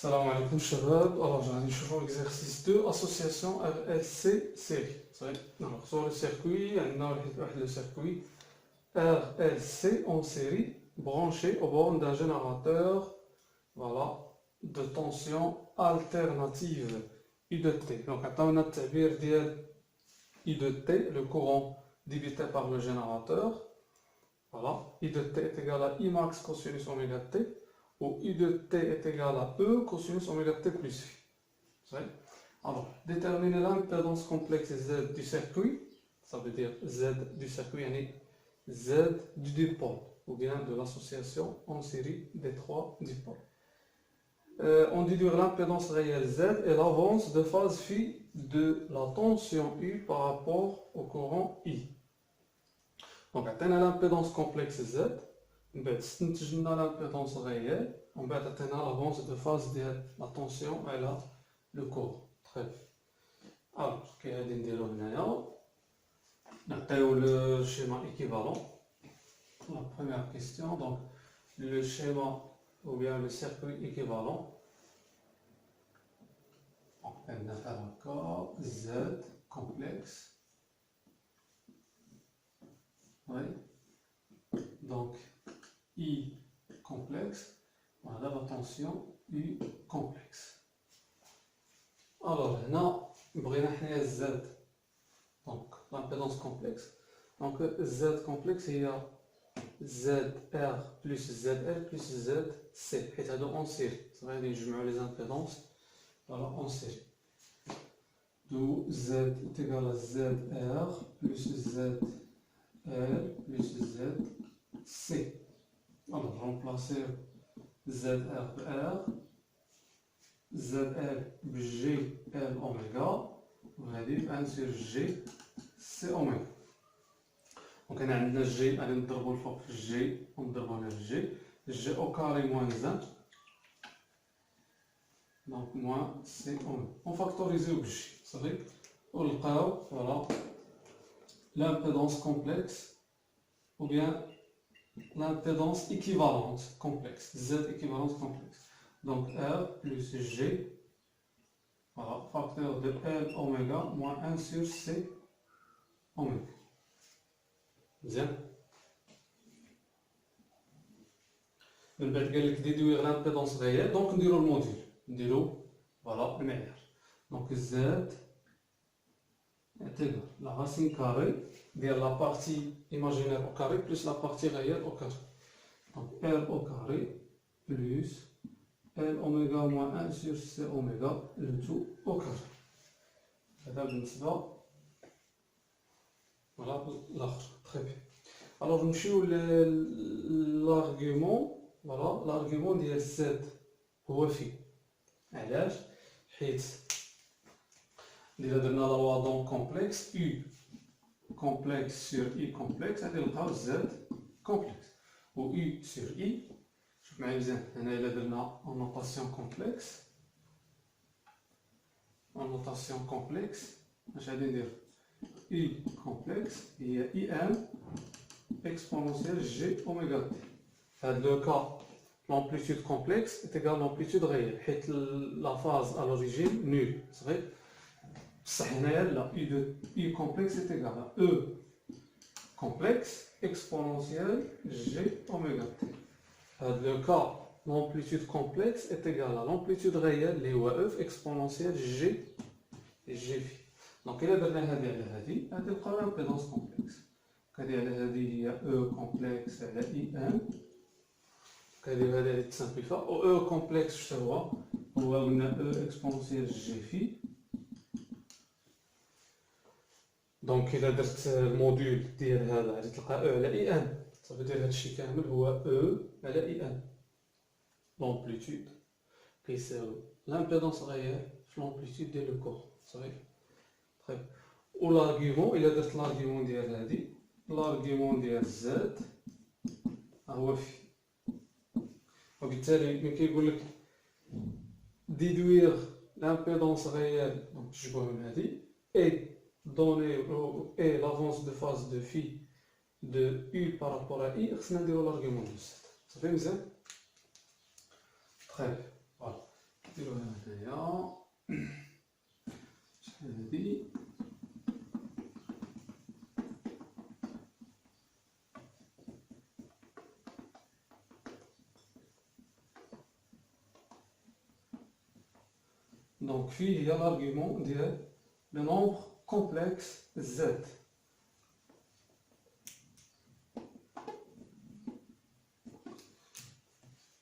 Salam alaikum shabab. Alors, j'ai un l'exercice 2, association RLC série. Alors, sur le circuit, on a le circuit RLC en série branché aux bornes d'un générateur, voilà, de tension alternative I de T. Donc, on a le tabir I de T, le courant débité par le générateur. Voilà, I de T est égal à I max cosinus oméga T. Où I de T est égal à E cosinus oméga T plus phi. Alors, déterminer l'impédance complexe Z du circuit, ça veut dire Z du circuit, Z du dipôle, ou bien de l'association en série des trois dipoles. On déduire l'impédance réelle Z et l'avance de phase phi de la tension U par rapport au courant I. Donc, atteindre l'impédance complexe Z. On va l'impédance réelle, on va atteindre l'avance de phase de la tension et là, le courant. Très bien. Alors, ce qu'il y a le schéma équivalent. La première question, donc le schéma ou bien le circuit équivalent. On va faire encore Z complexe. Oui. Donc, I complexe, voilà la tension U complexe. Alors, là, on Z, donc l'impédance complexe. Donc, Z complexe, il y a ZR plus ZL plus ZC, et c'est en série. C'est vrai, je mets les impédances voilà, en série. D'où Z est égal à ZR plus ZL plus ZC. Alors, remplacer ZR, ZL, GL oméga, on va dire 1 sur G, C oméga. Donc, on a G, on a G, on a G au carré moins 1, donc moins C oméga. On factorise au G, ça veut dire, voilà, l'impédance complexe, ou bien l'impédance équivalente complexe, Z équivalente complexe. Donc R plus G, voilà, facteur de L oméga moins 1 sur C oméga. Bien. On va déduire l'impédance réelle, donc on déroule le module. On déroule, voilà, le meilleur. Donc Z est égal à la racine carrée de la partie imaginaire au carré plus la partie réelle au carré. Donc R au carré plus L oméga moins 1 sur C oméga, le tout au carré. Voilà l'autre. Très bien. Alors nous avons l'argument. Voilà, l'argument de Z هو phi. علاش؟ حيت إذا درنا la loi donc complexe U complexe sur I complexe غادي نلقاو Z complexe. Ou U sur I. شوف معايا مزيان هنا إلا درنا en notation complexe. En notation complexe اش غادي ندير U complexe هي IM exponentielle G oméga T. Dans le cas, l'amplitude complexe est égale à l'amplitude réelle. La phase à l'origine nulle. C'est vrai. La U complexe est égale à E complexe exponentielle G oméga T. Dans le cas, l'amplitude complexe est égale à l'amplitude réelle, les F exponentielle G et G phi. Donc, il y a l'impédance complexe. Il y a E complexe à IM. Il simplifie. E complexe, je vois, on va E exponentielle G phi. Donc, il y a le module qui est E à IM. Ça veut dire que E à IM. L'amplitude qui c'est l'impédance réelle, l'amplitude de le corps. Très bien. Ou l'argument, il y a l'argument de l'argument de Z هو phi. وبالتالي ملي كيقول لك déduire l'impédance réelle donc تجبوها من هذه et donner et l'avance de phase de phi de U par rapport à I خصنا نديرو l'argument de Z. صافي مزيان. Très bien. Voilà. نديروها هنايا شحال هادي دونك فيه هي l'argument ديال le nombre complexe z.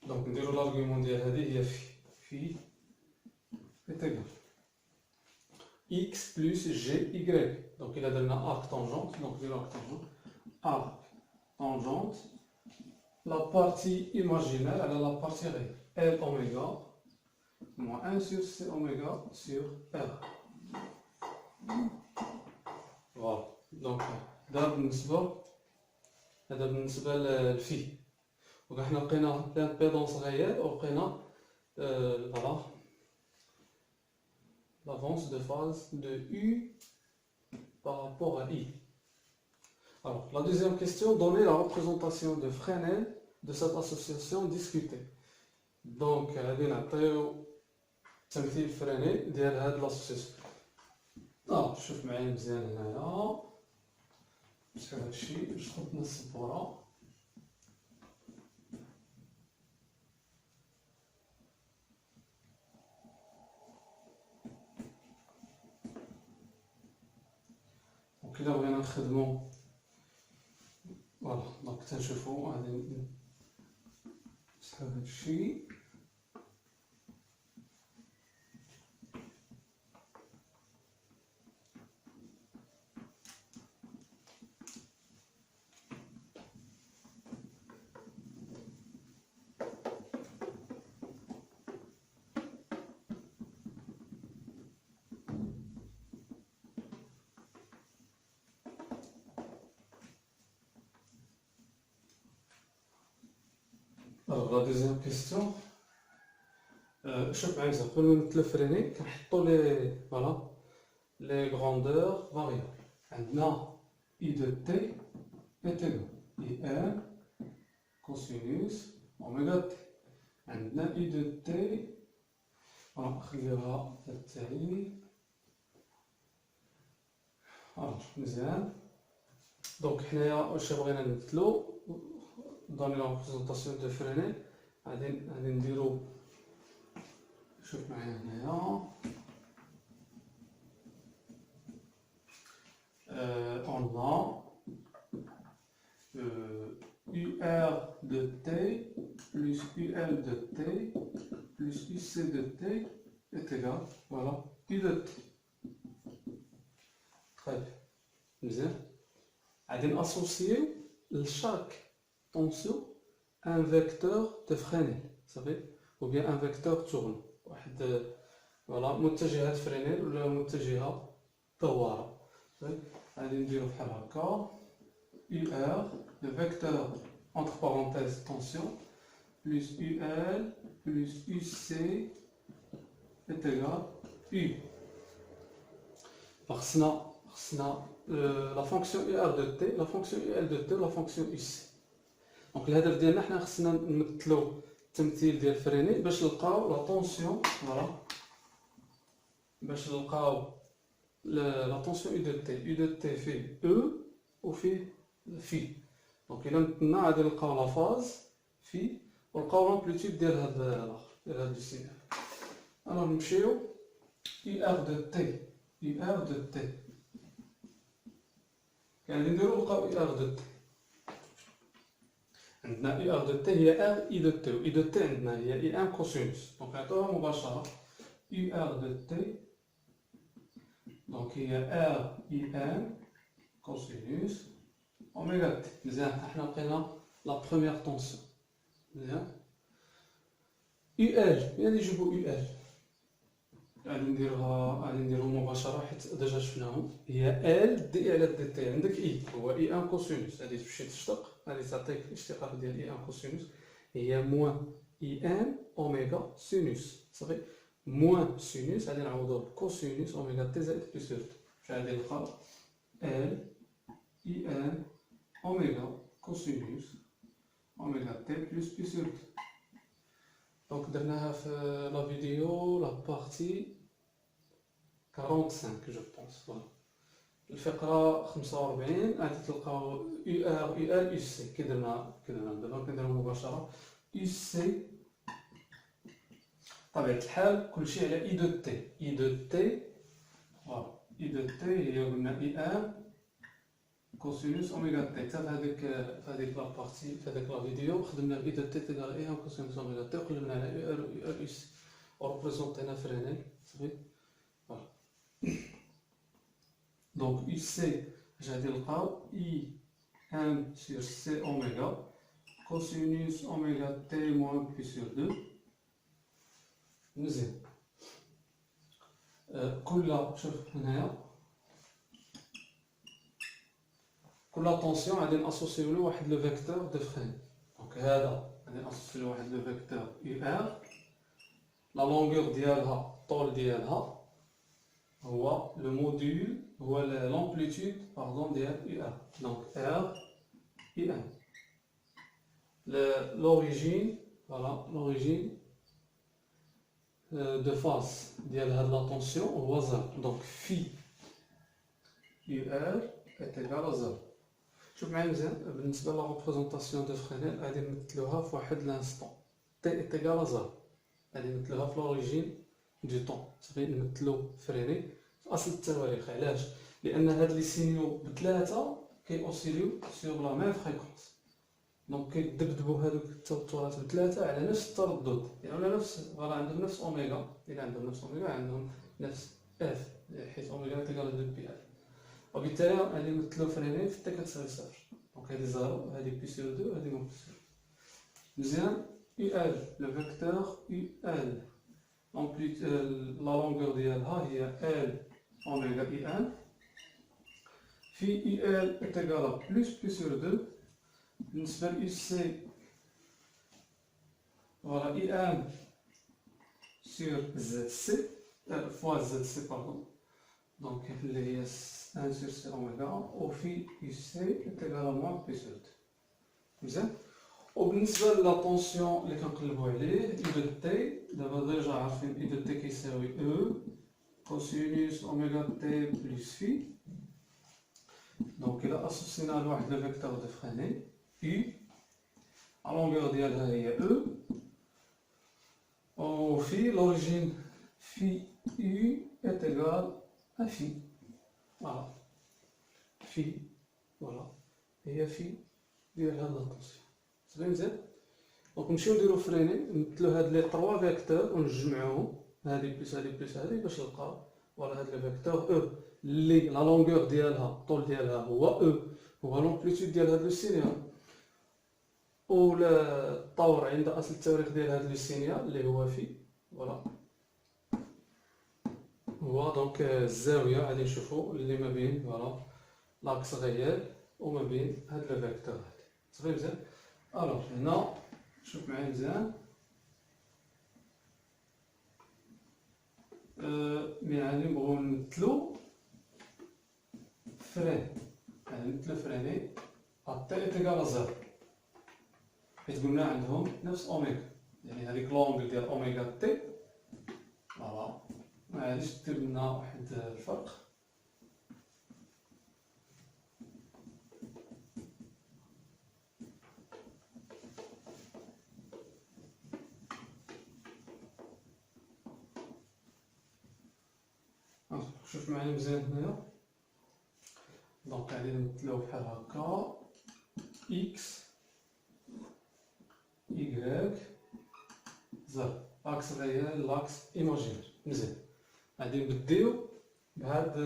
دونك نديرو l'argument ديال هادي هي في est égal x plus gy. Donc il a donné un arc tangente, donc arc tangente, la partie imaginaire, elle a la partie réelle, L oméga moins 1 sur c oméga sur r. Voilà, donc هذا بالنسبة للفي. وحنا لقينا لامبيدونس réelle ولقينا voilà l'avance de phase de U par rapport à I. Alors, la deuxième question, donner la représentation de Fresnel de cette association discutée. Donc, on a تمثيل فرينيل ديال هاد l'association. شوف معايا مزيان هنايا شحال هادشي باش خدنا السبورة. كلا بغينا نخدمو فوالا دونك تنشوفو غادي شحال هادشي Alors la deuxième question, شوف معايا مزيان قبل ما نتلف فريني كنحطو لي فوالا لي غروندور فاريابل. عندنا I de t est égal I1 cosinus oméga t. عندنا I de t فوالا نخليوها تاعي مزيان. دونك حنايا واش بغينا نمثلو donner la représentation de Fresnel غادي نديرو شوف معايا هنايا on a UR de t plus UL de t plus UC de t est égal voilà U de t. Très bien مزيان. غادي ناسوسيو لشاك tension un vecteur de Fresnel, vous savez, ou bien un vecteur tourne. Voilà, متجهات فرينيل ولا متجهة دوارة. غادي نديرو بحال هكا UR, le vecteur entre parenthèses tension, plus UL plus UC est égal U. خصنا la fonction UR de t, la fonction UL de t, la fonction UC. دونك الهدف ديالنا حنا خصنا نمثلو التمثيل ديال فرينيل باش نلقاو لا طونسيون فوالا باش نلقاو لا طونسيون U de t فيه E وفيه في. دونك الا مثلنا غادي نلقاو لا فاز في ونلقاو لامبليتود ديال هاد الاخر ديال هاد السينيال. انا نمشيو UR de t غادي نديرو نلقاو UR de t. عندنا UR de t هي R I de t و I de t عندنا هي I1 cosinus. دونك نعطيوها مباشرة UR de t دونك هي R I1 cosinus oméga t. مزيان احنا لقينا لا بروميير طونسيون. مزيان UL غادي نجيبو UL غادي نديرو مباشرة حيت ديجا شفناهم هي L دي على دي تي. عندك I هو I1 cosinus غادي تمشي تشتق غادي تعطيك الاشتقاق ديال I1 cosinus هي موان I1 اوميغا سينوس صافي موان سينوس غادي نعوضوه كوسينوس اوميغا تي زائد بلس رو. غادي نلقاو L I1 اوميغا كوسينوس اوميغا تي بلس رو. دونك درناها في لا فيديو لا بارتي 45 جو بونس. فوالا الفقره 45 غادي تلقاو يو ار يو ال يو سي. كي درنا دابا كنديرو مباشره يو سي بطبيعه الحال كلشي على اي دو تي. اي دو تي فوالا اي دو تي هي قلنا اي ان كوسينوس اوميغا تي. حتى في هذيك لا بارتي في هذاك لا فيديو خدمنا اي دو تي تيغال اي ان كوسينوس اوميغا تي وقلبنا على يو ار يو ال يو سي وريبريزونطينا فرينيل صافي. فوالا دونك يو سي اش غادي نلقاو اي ان سور سي اوميغا كوسينوس اوميغا تي موان بي سور 2 مزيان. كل شوف هنايا كل طونسيون غادي ناسوسيو له واحد لو فيكتور دو فرين. دونك هذا غادي ناسوسيو له واحد لو فيكتور يو ار لا لونغور ديالها الطول ديالها هو لو موديل هو لامبليتود باردون ديال يو ار. دونك ار يو ان لوريجين فوالا لوريجين de phase ديال هاد لا طونسيون هو زيرو. دونك في يو ار est égal à زيرو. شوف معايا مزيان بالنسبه لا ريبريزونطاسيون دو فرينيل غادي نمثلوها في واحد لانستون تي est égal à زيرو. غادي نمثلوها في لوريجين دو طون صافي نمثلو فريني في اصل التواريخ. علاش؟ لان هاد لي سينيو بثلاثه كي اوسيليو سيغ لا ميم فريكونس. دونك كيدبدبوا هذوك التوترات بثلاثه على نفس التردد يعني على نفس فوالا عندهم نفس اوميغا. الا عندهم نفس اوميغا عندهم نفس اف حيت اوميغا تيكال 2 بي اف. وبالتالي غادي نمثلو فرينين في تي كتساوي صفر. دونك هادي زيرو هادي بي سور 2 هادي مون بي سور. مزيان يو ال لو فيكتور يو ال لامبليتود لا لونغور ديالها هي ال اوميغا اي ان في يو ال تيكال بلس بي سور 2 بالنسبه ل يو سي فوالا اي ان سور زد سي فوا زد سي باردون. دونك اللي هي 1 سور سي اوميغا وفي يو سي تيغال موان بي سور 2. مزيان. وبالنسبه لا طونسيون اللي كنقلبوا عليه اي دو تي دابا ديجا عارفين اي دو تي كيساوي او كوسينوس اوميغا تي بلس في. دونك الى اسوسينا لواحد لو فيكتور دو فريني U la longueur ديالها هي E وفي l'origine phi U est égal à phi. Voilà phi voilà هي phi ديال هاد لا طونسيون صافي مزيان. دونك نمشيو نديرو فريني نمثلو هاد لي 3 فيكتور ونجمعوهم هادي بلس هادي بلس هادي باش نلقاو فوالا هاد لو فيكتور او اللي لا لونغور ديالها الطول ديالها هو او هو لامبليتود ديال هاد لو سينيال والطور عند اصل التواريخ ديال هاد لو سينيال اللي هو في فوالا هو دونك الزاويه غادي نشوفو اللي ما بين فوالا لاكس غيال وما بين هاد لو فيكتور هادي صافي مزيان. الوغ هنا شوف معايا مزيان مي غادي نبغيو نمثلو فرين غادي نمثلو فريني تي ايكال زيرو حيت قلنا عندهم نفس اوميغا يعني هذيك لونغل ديال اوميغا تي فوالا ما غاديش دير لنا واحد الفرق. شوف معايا مزيان هنايا دونك غادي نمثلوه بحال هكا اكس Y زيرو لاكس ريال لاكس ايماجينير. مزيان غادي نبديو بهاد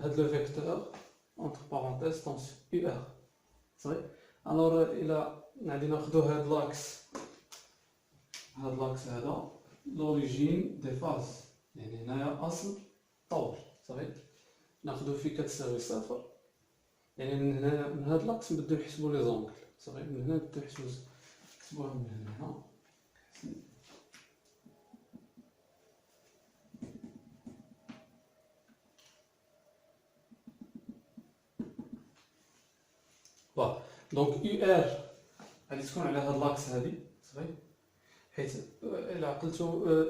هاد لو فيكتور اونتر بارونتيز طونسيون يو ار صافي. الوغ الى غادي ناخدو هاد لاكس هذا لوريجين دي فاز يعني هنايا اصل طول صافي ناخدو فيه كتساوي صفر يعني من هنا من هاد لاكس نبداو نحسبو لي زونغل صافي من هنا نبداو نحسبو نكتبوها من هنا فوالا. دونك يو ار غادي تكون على هاد لاكس هادي صافي حيت الا عقلتو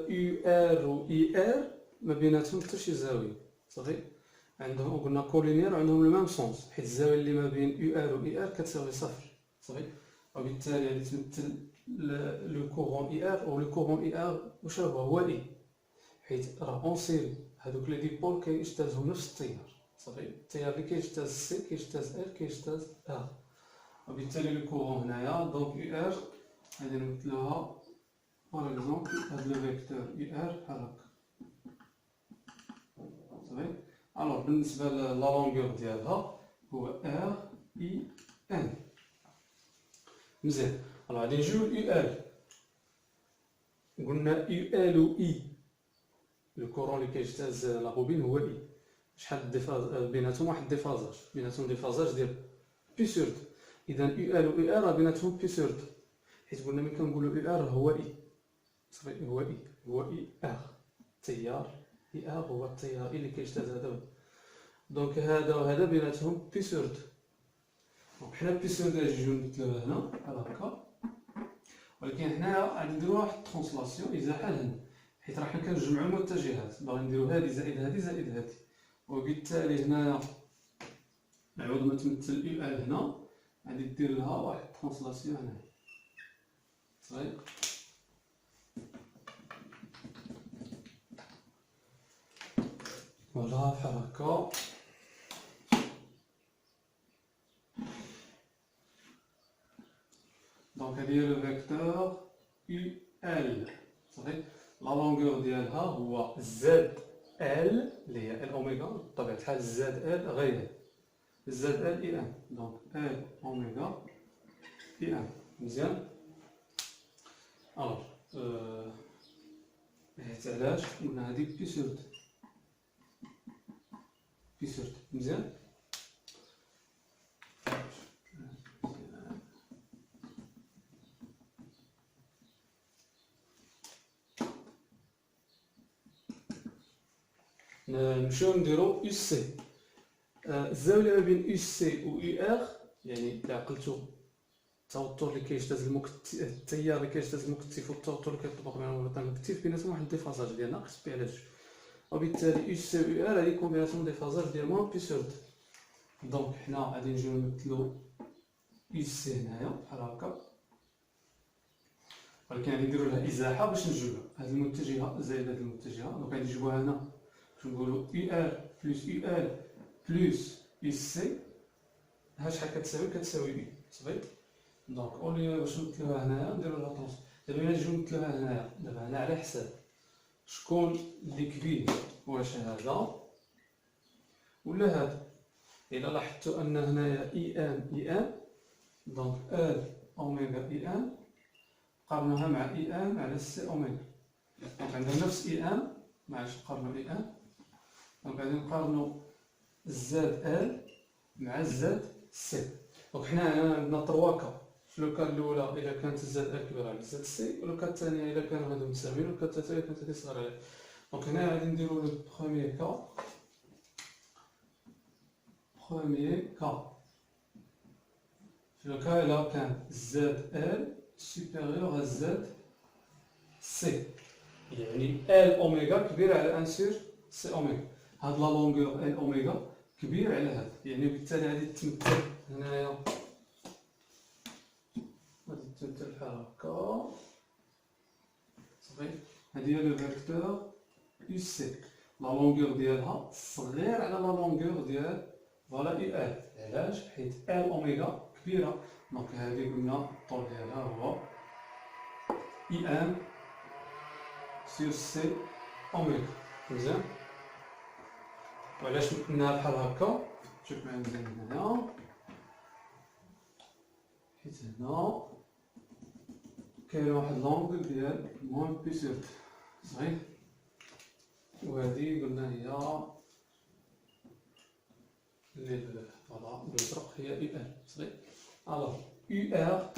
يو ار و اي ار ما بيناتهم حتى شي زاويه صافي. عندهم قلنا كولينير عندهم لو ميم سونس، حيت الزاويه اللي ما بين يو ار و اي ار كتساوي صفر صافي. وبالتالي غادي تمثل لو كورون اي ار، و لو كورون اي ار واش هو اي، حيت راه اون سيري هادوك لي ديبول كيجتازو نفس التيار صافي. التيار اللي كيجتاز سي كيجتاز ار كيجتاز ار، وبالتالي لو كورون هنايا دونك اي ار غادي نمثلوها باغ اكزومبل هاد لو فيكتور اي ار بحال هكا صافي. الوغ بالنسبه لا لونغور ديالها هو ار اي ان. مزيان، الوغ غادي نجيو يو ال. قلنا يو ال و اي لو كورون اللي كيجتاز لا بوبين هو اي. شحال بيناتهم واحد ديفازاج، بيناتهم ديفازاج ديال بي سورد. اذا يو ال و اي ار راه بيناتهم بي سورد، حيت قلنا ملي كنقولوا اي ار هو اي صافي، هو اي هو اي ار. التيار اي ار هو التيار اللي كيجتاز هذا، دونك هذا وهذا بيناتهم بي سورد. دونك حنا بي سورد غادي نجيو نمثلوها هنا بحال هكا، ولكن حنايا غادي نديرو واحد الترانسلاسيون ازاحه لهنا، حيت راه حنا كنجمعو المتجهات، باغي نديرو هادي زائد هادي زائد هادي. وبالتالي هنايا عوض ما تمثل يو ال هنا غادي دير لها واحد الترانسلاسيون هنايا صافي. فوالا بحال هكا. دونك هادي هي لو فيكتور يو ال صافي. لا لونغور ديالها هو زد ال اللي هي ال اوميغا، بطبيعة الحال زد ال غير زد ال اي ان، دونك ال اوميغا اي ان. مزيان. الوغ حيت علاش قلنا هادي بي سورد، بي سورد. مزيان. نمشيو نديرو يو سي. الزاويه ما بين يو سي و يو ار، يعني الا عقلتو التوتر اللي كيجتاز التيار اللي كيجتاز المكتف والتوتر اللي كيطبق بين الوتر المكتف بيناتهم واحد الديفازاج ديال ناقص بي على جوج، وبالتالي يو سي و يو ار غادي يكون بيناتهم ديفازاج ديال موان بي سورد. دونك حنا غادي نجيو نمثلو يو سي هنايا بحال هكا، ولكن غادي نديرو لها ازاحه باش نجيبها هاد المتجهه زائد هاد المتجهه. دونك غادي نجيبوها هنا باش نقولو يو ار بلس يو ال بلس يو سي، ها شحال كتساوي؟ كتساوي بي صافي. دونك اولي باش نمثلوها هنايا نديرو لها طونس. دابا الا نجيو نمثلوها هنايا، دابا هنا على حساب شكون اللي كبير، واش هذا ولا هذا؟ الا لاحظتوا ان هنايا اي ان اي ان، دونك ال اوميغا اي ان قارنوها مع اي ان على سي اوميغا، دونك عندنا نفس اي ان، معليش نقارنو اي ان، دونك غادي نقارنو زاد ال مع زاد سي. دونك حنا عندنا 3 كا. في لو كان الاولى الا كانت زاد ال كبيره على زاد سي، ولو كان الثانيه الا كانوا هادو متساويين، ولو كانت الثالثه كانت هادي صغيره عليه. دونك هنا غادي نديرو لو بروميير كا. بروميير كا في لو كا الا كان زاد ال سوبيريور ا زاد سي، يعني ال اوميغا كبير على ان سور سي اوميغا. هاد لا لونغور ال اوميغا كبير على هذا، يعني بالتالي غادي تمثل هنايا، غادي تمثل بحال هكا صافي. هادي هي لو فيكتور يو سي، لا لونغور ديالها صغير على لا لونغور ديال فوالا يو ال. علاش؟ حيت ال اوميغا كبيره، دونك هادي قلنا الطول ديالها هو اي ان سور سي اوميغا. مزيان. وعلاش مثلناها بحال هكا؟ شوف معايا مزيان هنايا، حيت هنا كاين واحد لونغل ديال موان بي سورد صحيح، وهادي قلنا هي اللي فوالا الازرق هي يو ال صحيح. الوغ يو ار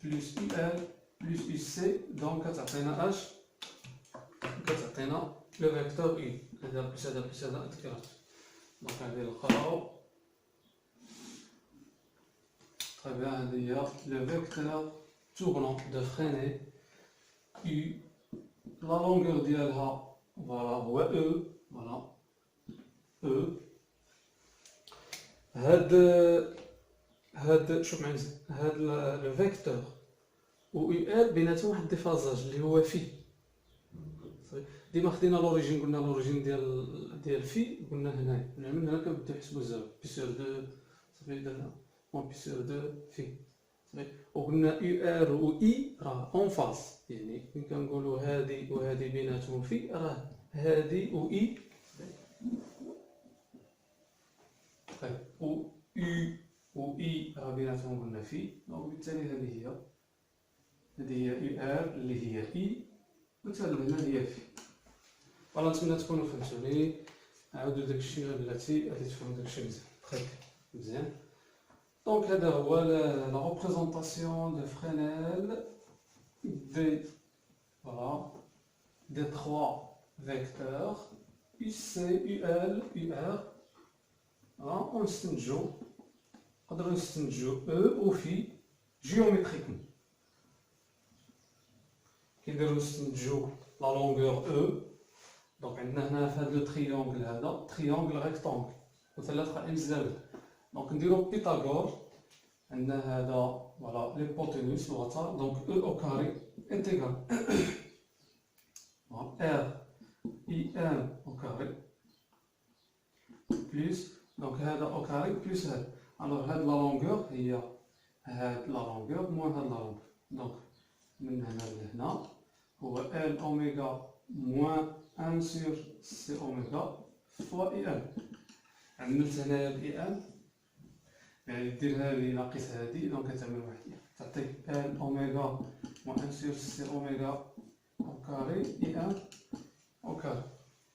بلس يو ال بلس يو سي، دونك كتعطينا اش؟ كتعطينا لو فيكتور اي، هذا بلس هذا بلس هذا انتكرات. دونك غادي نلقاو très bien هذه هي لو فيكتور tournant de Freinet U, la longueur ديالها voilà هو E, voilà E. هاد شوف معايا مزيان، هاد لو فيكتور و UR بيناتهم واحد الديفازاج اللي هو في. ديما خدينا لوريجين، قلنا لوريجين ديال في قلنا هنايا، من هنا كنبداو نحسبو الزاوية بي سور دو صافي درنا اون بي سور دو في صافي. وقلنا يو ار و اي راه اون فاس، يعني ملي كنقولو هادي وهادي بيناتهم في راه هادي و اي طيب، و يو و اي راه بيناتهم قلنا في، دونك بالتالي هذه هي يو ار اللي هي اي، وحتى هنا هي في. فوالا نتمنى تكونوا فهمتوني، نعاودو داكشي بلاتي غادي تفهمو داكشي مزيان. تري مزيان. دونك هذا هو لا ريبريزونطاسيون دو فرينيل دي فوالا دي 3 فيكتور UC UL UR. ونستنتجو نقدرو نستنتجو او و في جيوميتريكمون. كي نديرو نستنتجو لا لونغور او، دونك عندنا هنا في هذا لو تريونغل هذا تريونغل ريكتونغل وثلاث قائم الزاوية، دونك نديرو بيثاغور. عندنا هذا فوالا ليبوتينوس الوتر، دونك او كاري انتيغرال ار اي ام او كاري بلس دونك هذا او كاري بلس هذا. الوغ هاد لا لونغور هي هاد لا لونغور موان هاد لا لونغور، دونك من هنا لهنا هو ال اوميغا موان 1 سور سي اوميغا فوا اي ام. عملت هنايا الاي ام، يعني ديرها لي ناقص هادي، دونك كتعمل واحد تعطيك ال اوميغا موان 1 سور سي اوميغا او كاري اي ام او كاري.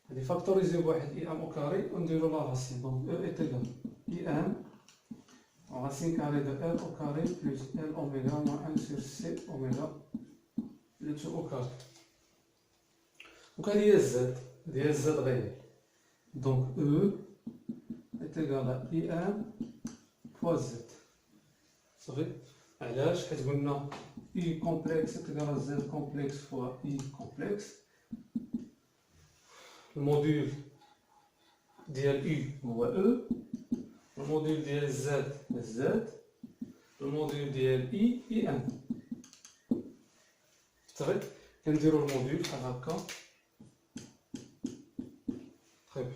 هادي فاكتوريزي بواحد اي ام او كاري ونديرو لا راسين، دونك او ايتيغال اي ام racine carrée de L au carré plus L oméga moins 1 sur C oméga le tout au carré. Donc هذه هي Z، هذه هي Z réelle. Donc E est égal à IM fois Z. صافي. علاش؟ حيت قلنا I complexe est égal à Z complexe fois I complexe. الموديل ديال U هو E، الموديل ديال زد زد، الموديل ديال اي ام. صافي كنديرو الموديل بحال هكا. طيب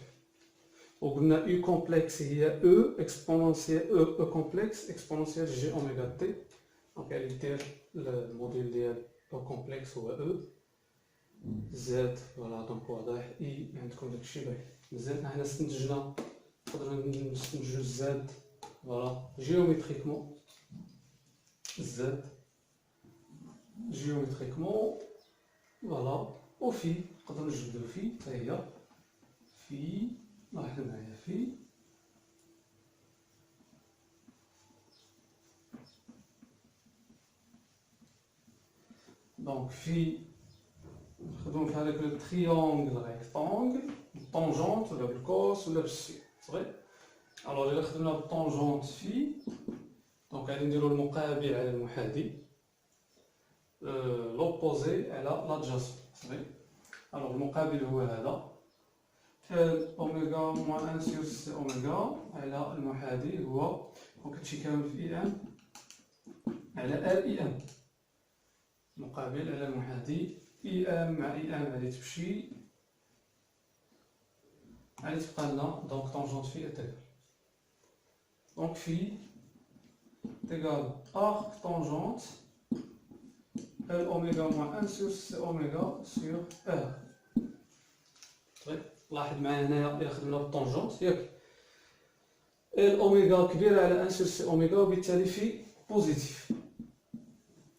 وقلنا يو كومبلكس هي او اكسبونونسيال او كومبلكس اكسبونونسيال جي اوميغا تي، دونك غادي دير الموديل ديال او كومبلكس هو او زد فوالا. دونك واضح اي عندكم داكشي باين مزيان. حنا استنتجنا نقدرو نستنتجو زد فوالا جيوميتريكمون، زد جيوميتريكمون فوالا. و في نقدرو نجبدو في حتى هي في، لاحظ معايا في دونك في نخدمو في هذاك لو تريونغل ريكتونغل بالطونجونت ولا بالكوس ولا بالسين. صافي. الوغ الا خدمنا بالطونجونت في، دونك غادي نديرو المقابل على المحاذي، لوبوزي على لادجاسون. صافي. الوغ المقابل هو هذا ال اوميغا موان 1 سور سي اوميغا على المحاذي هو دونك هادشي كامل في اي ام على ال اي ام، مقابل على المحاذي اي ام مع اي ام غادي تمشي، غادي تبقى لنا دونك طونجونت في اتيغال دونك في تيغال ارك طونجونت ال اوميغا موان 1 سور سي اوميغا سور ار. طيب لاحظ معايا هنايا الا خدمنا بالطونجونت ياك ال اوميغا كبيره على 1 سور سي اوميغا، وبالتالي في بوزيتيف.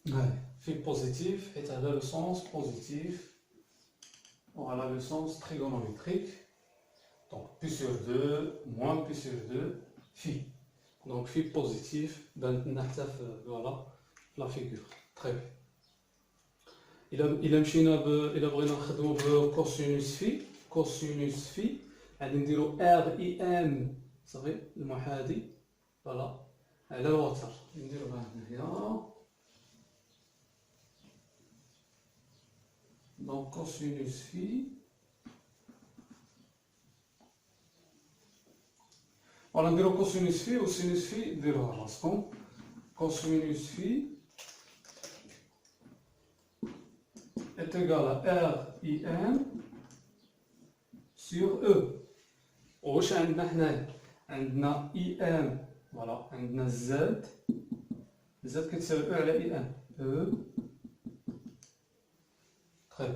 هاي في بوزيتيف حيت هذا لو سونس بوزيتيف وعلى لو سونس تريغونوميتريك. دونك بي سور 2 موان بي سور 2 في، دونك في بوزيتيف بانت لنا حتى في فوالا لا فيغور. تري إلا مشينا إلا بغينا نخدمو بكوسينوس في، كوسينوس في غادي نديرو ار اي ام صافي المحاذي فوالا على الوتر، نديروها هنايا Donc cosinus phi. On نديرو cosinus phi وsinus phi ديروها راسكم. Cosinus phi est égal à RIM sur E. واش عندنا حنايا؟ عندنا IM، فوالا عندنا Z كتساوي E على IM، E تخيل.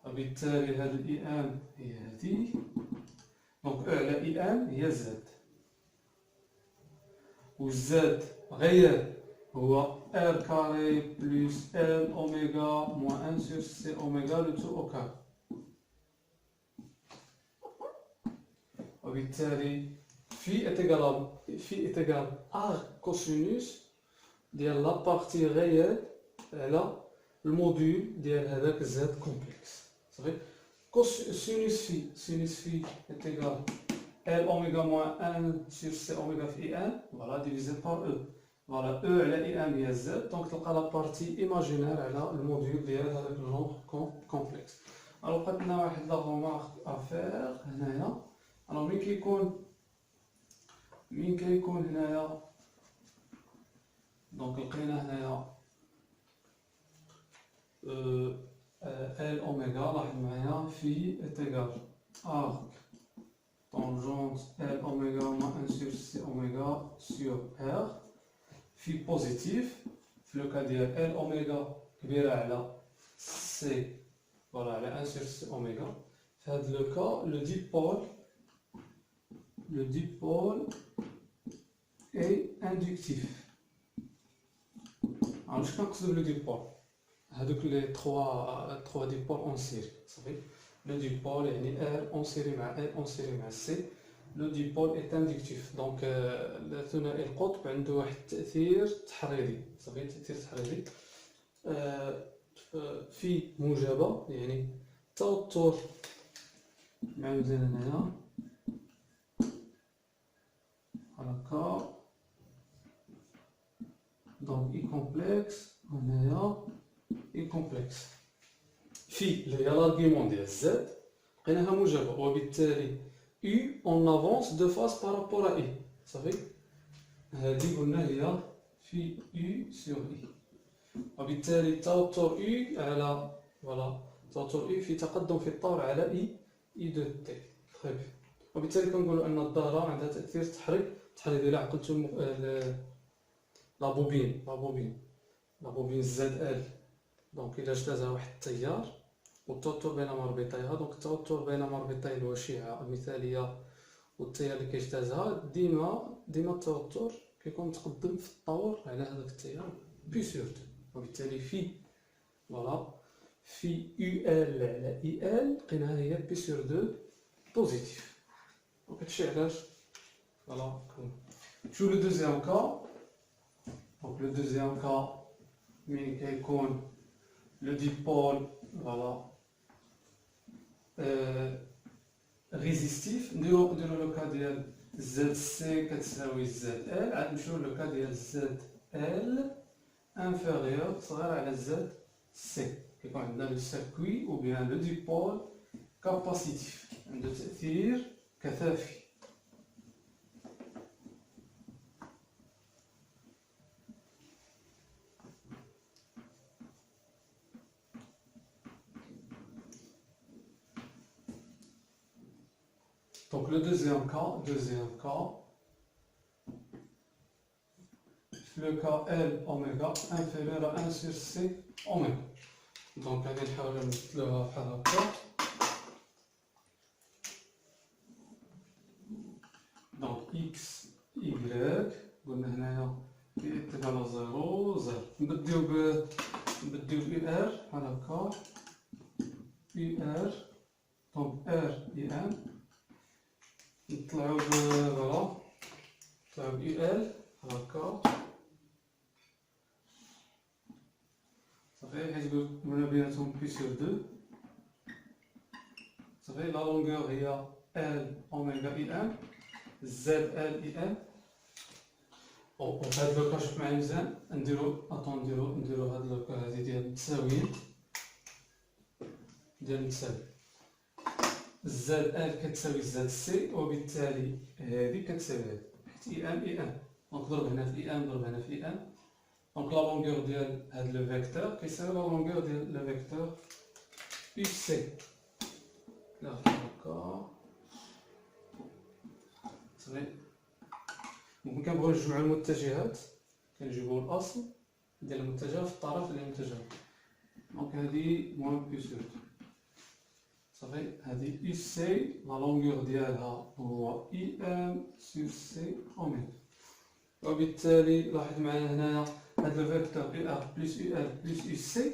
وبالتالي هاد ال IM هي هادي، دونك E على IM هي Z، و Z غير هو R carré plus L oméga moins 1 sur C oméga le tout au carré. وبالتالي phi est égal à cosinus ديال la partie réelle على الموديل ديال هذاك Z complexe. صافي. Sinus phi est égal L oméga moins 1 sur C oméga phi 1, voilà, divisé par E. Voilà, E على IM هي Z، donc تلقى la partie imaginaire على الموديل ديال هذاك الجونغ كومبلكس. الوغ بقات لنا واحد لا غومارك افير هنايا. الوغ مين كيكون هنايا، دونك لقينا هنايا L اوميغا، لاحظ معايا في est égal arc tangente L oméga moins 1 sur C oméga sur R في بوزيتيف في لو كا ديال L اوميغا كبيرة على C، فوالا على 1 sur C اوميغا. في هاد لو كا le dipôle est inductif. Alors je pense que le dipôle هذوك les trois dipoles en série صافي. le dipôle يعني R en série مع L en série مع C. le dipôle est inductif، donc الثنائي القطب عنده واحد التأثير تحريري، صافي تأثير تحريري في موجبة، يعني توتر مع مزيان هنايا هكا، دونك اي كومبلكس هنايا اي كومبلكس في اللي هي لارغيمون ديال زد لقيناها موجبة، وبالتالي U en avance de face par rapport à I. صافي هذه قلنا هي في U sur I، وبالتالي توتر U على فوالا توتر U في تقدم في الطور على I دو T. طيب وبالتالي كنقولوا ان الظاهرة عندها تأثير تحريري. إلا عقلتو لابوبين زد ال، دونك إلا اجتازها واحد التيار والتوتر بين مربطيها، دونك التوتر بين مربطي الوشيعة المثالية والتيار اللي كيجتازها ديما التوتر كيكون متقدم في الطور على هذاك التيار بي سور دو، وبالتالي في فوالا في يو ال على اي ال لقيناها هي بي سور دو بوزيتيف. دونك هادشي علاش فوالا نمشيو لو دوزيام كا. دونك لو دوزيام كا مين كيكون لو ديبول فوالا ريزيستيف، نديرو لو كا ديال زد سي كتساوي زد ال، عاد نمشيو لو كا ديال زد ال انفيريور صغير على زد سي، كيكون عندنا لو سيركوي او بيان لو ديبول كاباسيتيف عنده تأثير كثافي. Donc le deuxième cas, le cas L oméga inférieur à 1 sur C oméga. Donc غادي نحاولوا نمثلوها بحال هكا. Donc x y قلنا هنايا في اتجاه 0 0، نبديو ب ار بحال هكا ار، دونك ار اي ام نطلعو فوالا نطلعو ب ال هكا صافي، حيت قلنا بيناتهم بي سور دو صافي. لا لونغور هي ال اوميغا اي ام زد ال اي ام. وفي هاد لوكا شوف معايا مزيان نديرو هاد لوكا هادي ديال التساويين، ديال المتساوي. زد ال كتساوي زد سي، وبالتالي هذه كتساوي هذه، حيت اي ام اي ام. دونك ضرب هنا في اي ام ضرب هنا في اي ام. دونك لا لونغور ديال هاد لو فيكتور كيساوي لا لونغور ديال لو فيكتور يو سي. ناخدو هكا صافي. ممكن كنبغيو نجمعو المتجهات، كنجيبو الاصل ديال المتجه في الطرف ديال المتجه. دونك هادي موان بلوس او صافي. هادي يو سي لا لونغور ديالها هو اي ام سور سي اوميغا. وبالتالي لاحظ معايا هنايا هاد لو فيكتور اي ار بلس يو ار بلس يو سي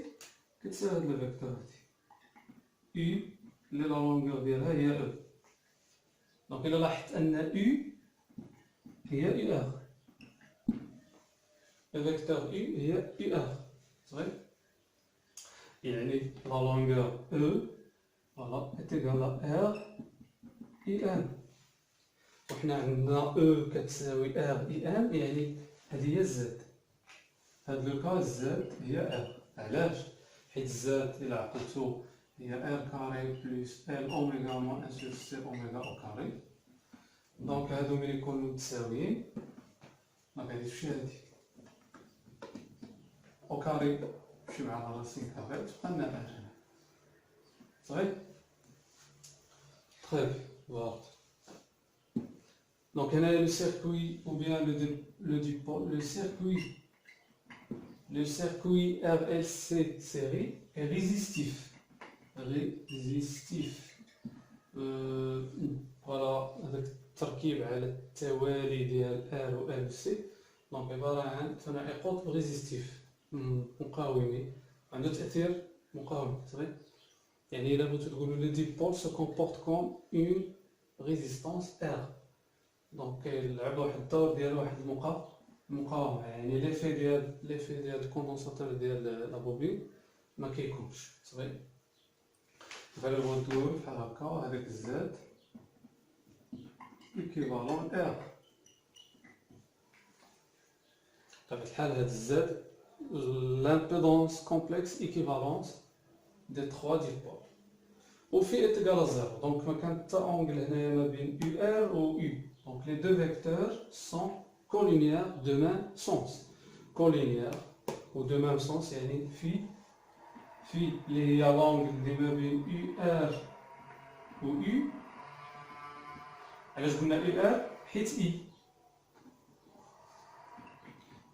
كتساوي هاد لو فيكتور هادي يو اللي لا لونغور ديالها هي او. دونك الا لاحظت ان يو هي يو ار، لو فيكتور يو هي يو ار صافي. يعني لا لونغور او فوالا est égal à R I M. وحنا عندنا او كتساوي ار اي ام، يعني هذه هي الزد. هاد لو كا الزد هي ار. علاش؟ حيت الزد الى عقلتو هي ار كاري بلس ال اوميغا موان ان سور سي اوميغا او كاري. دونك هادو ملي يكونو متساويين ما غاديش تمشي هادي او كاري تمشي مع راسين كاري تبقى لنا ار هنا صافي. Très bien, voilà. Donc, on a le circuit ou bien le dipôle. Le circuit RLC série est résistif. Voilà, avec التركيب على التوالي ديال R و L و C. Donc, عبارة عن ثنائي قطب ريزيستيف مقاومي، عنده تأثير مقاوم صحيح. يعني إلا بغيتو تقولو لو ديبول se comporte comme une résistance R. دونك كيلعب واحد الدور ديال واحد المقاومة، يعني ليفي ديال الكوندونساتور ديال لا بوبين ما كيكونش صافي. فالا بغيتو نديرو بحال هكا هذاك الزاد إيكيفالون R. بطبيعة الحال هاد الزاد لامبيدونس كومبلكس إيكيفالونس des trois dipoles. Au phi est égal à 0. Donc, ma angle U R ou U. Donc, les deux vecteurs sont collinéaires de même sens. Collinéaires ou de même sens, yani phi il y a l'angle de U R ou U. Alors, je vous U R, hit I.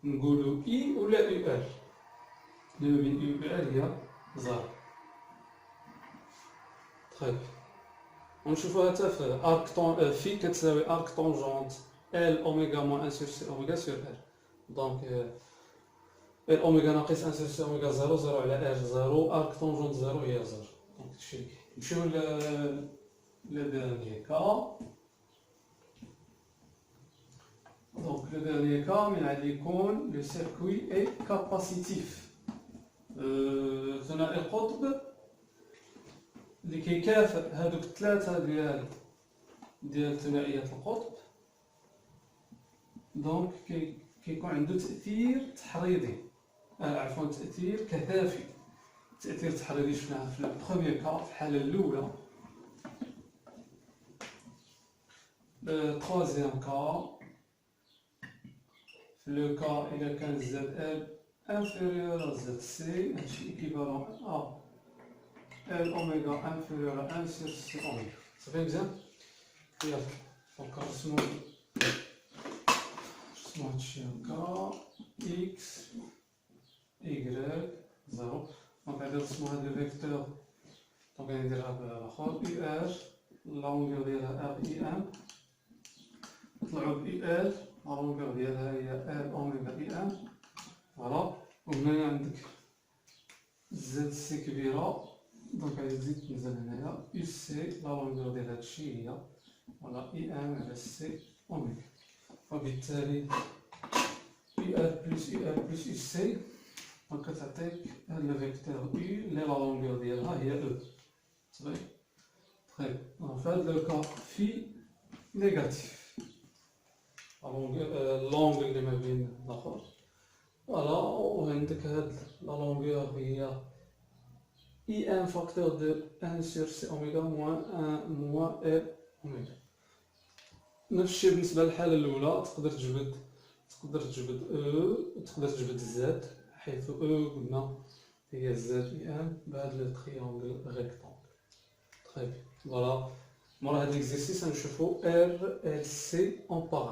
نقولوا I ou la U R. Le U R, il y a 0. طيب ونشوفوها حتى في ارك طون في كتساوي ارك طونجونت ال اوميغا موان ان سور سي اوميغا سور ار. دونك ال اوميغا ناقص ان سور سي اوميغا 0 0 على ار 0 ارك طونجونت 0 هي 0. دونك هادشي اللي كاين. نمشيو لو ديرنيي كا. دونك لو ديرنيي كا من غادي يكون لو سيركوي اي كاباسيتيف. ثنائي القطب اللي كيكافئ هادوك الثلاثة ديال ثنائيات القطب. دونك كيكون عنده تأثير تحريضي، عفوا تأثير كثافي. تأثير تحريضي شفناه في البروميير كا في الحالة الأولى. troisième كا في لو كا إلا كان زد ال inférieur à زد سي هادشي équivalent à L oméga inférieur à 1 sur C oméga. Ça fait bien? Et donc, je X, Y, 0. Donc, on va le vecteur. Donc, on va dire UR, la longueur de la RIM. UL, la longueur de la L oméga IM. Voilà. On a ZC كبيرة. دونك غادي تزيد تنزل هنايا يو سي لا لونغور ديال هادشي هي فوالا اي ام على سي اوميغا. وبالتالي يو ار بلس يو سي دونك كتعطيك هاد لو فيكتور يو اللي لا لونغور ديالها هي او صافي. طيب في هاد لو كا في نيجاتيف لونغ اللي ما بين الاخر فوالا. وعندك هاد لا لونغور هي I un facteur de 1 sur C oméga moins 1 moins R oméga. نفس الشيء بالنسبة للحالة الأولى، تقدر تجبد أو تقدر تجبد زد، حيث أو قلنا هي زد I un بهذا التريونغل ريكتونغل. تخي بيان. فوالا مورا هاد ليكزيرسيس غنشوفو R L C en parallèle.